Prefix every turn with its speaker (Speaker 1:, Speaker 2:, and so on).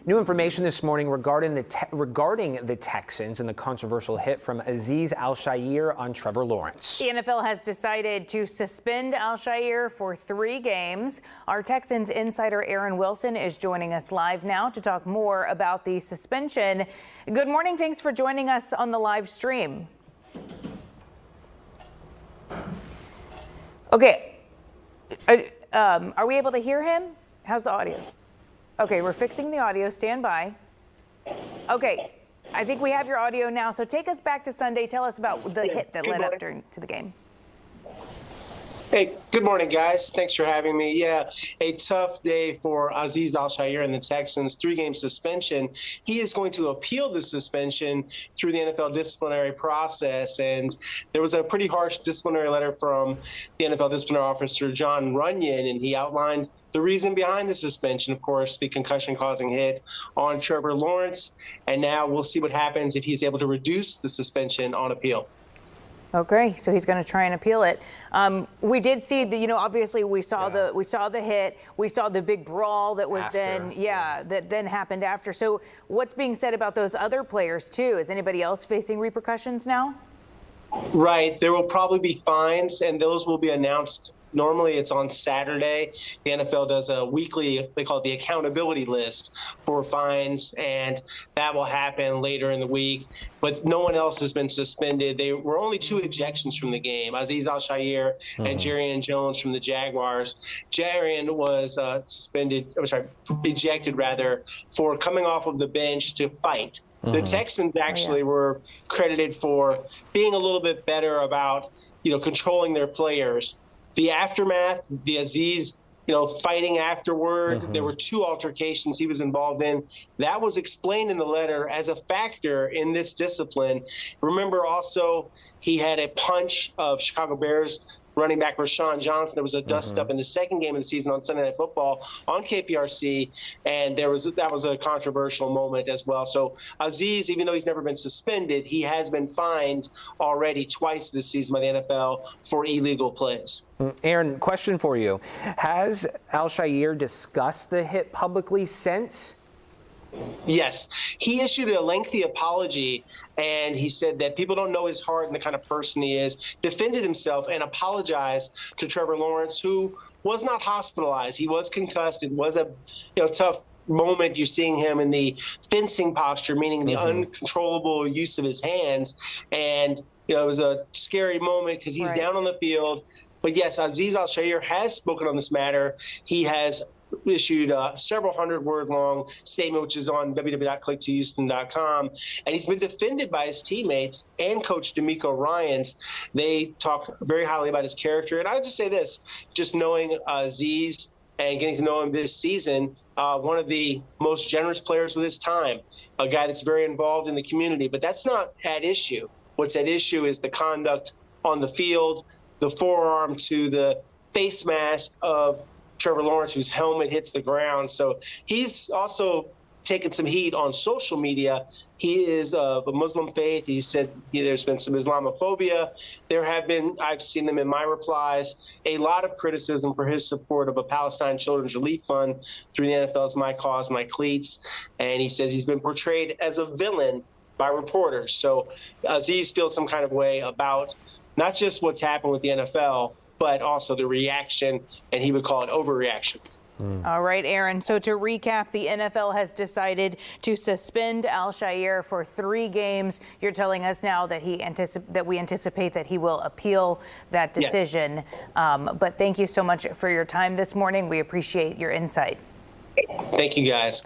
Speaker 1: New information this morning regarding the Texans and the controversial hit from Azeez Al-Shaair on Trevor Lawrence.
Speaker 2: The NFL has decided to suspend Al-Shaair for 3 games. Our Texans insider Aaron Wilson is joining us live now to talk more about the suspension. Good morning. Thanks for joining us on the live stream. Okay. Are we able to hear him? How's the audio? Okay, we're fixing the audio. Stand by. Okay, I think we have your audio now. So take us back to Sunday. Tell us about the hit that led up to the game.
Speaker 3: Hey, good morning, guys. Thanks for having me. Yeah, a tough day for Azeez Al-Shaair and the Texans. 3-game suspension. He is going to appeal the suspension through the NFL disciplinary process. And there was a pretty harsh disciplinary letter from the NFL disciplinary officer, John Runyon, and he outlined the reason behind the suspension, of course, the concussion-causing hit on Trevor Lawrence. And now we'll see what happens if he's able to reduce the suspension on appeal.
Speaker 2: Okay, so he's going to try and appeal it. We did see the, obviously we saw the hit, we saw the big brawl that was that then happened after. So what's being said about those other players too? Is anybody else facing repercussions now?
Speaker 3: Right, there will probably be fines, and those will be announced. Normally it's on Saturday. The NFL does a weekly, they call it the accountability list for fines, and that will happen later in the week. But no one else has been suspended. There were only 2 ejections from the game, Azeez Al-Shaair and Jarrian Jones from the Jaguars. Jarrian was ejected for coming off of the bench to fight. The Texans actually were credited for being a little bit better about, controlling their players. The aftermath, the Azeez, fighting afterward, there were 2 altercations he was involved in. That was explained in the letter as a factor in this discipline. Remember also, he had a punch of Chicago Bears running back Rashawn Johnson. There was a dust-up in the 2nd game of the season on Sunday Night Football on KPRC, and that was a controversial moment as well. So Azeez, even though he's never been suspended, he has been fined already twice this season by the NFL for illegal plays.
Speaker 1: Aaron, question for you. Has Al-Shaair discussed the hit publicly since?
Speaker 3: Yes, he issued a lengthy apology, and he said that people don't know his heart and the kind of person he is, defended himself and apologized to Trevor Lawrence, who was not hospitalized. He was concussed. It was a tough moment. You're seeing him in the fencing posture, meaning the uncontrollable use of his hands. And, it was a scary moment because he's down on the field. But yes, Azeez Al-Shaair has spoken on this matter. He has issued a several hundred-word long statement, which is on www.click2houston.com, and he's been defended by his teammates and Coach DeMeco Ryans. They talk very highly about his character, and I would just say this, just knowing Azeez and getting to know him this season, one of the most generous players with his time, a guy that's very involved in the community, but that's not at issue. What's at issue is the conduct on the field, the forearm to the face mask of Trevor Lawrence, whose helmet hits the ground. So he's also taken some heat on social media. He is of a Muslim faith. He said there's been some Islamophobia. There have been, I've seen them in my replies, a lot of criticism for his support of a Palestine Children's Relief Fund through the NFL's My Cause, My Cleats. And he says he's been portrayed as a villain by reporters. So Azeez feels some kind of way about not just what's happened with the NFL, but also the reaction, and he would call it overreaction.
Speaker 2: All right, Aaron. So to recap, the NFL has decided to suspend Al-Shaair for 3 games. You're telling us now that we anticipate that he will appeal that decision. Yes. But thank you so much for your time this morning. We appreciate your insight.
Speaker 3: Thank you, guys.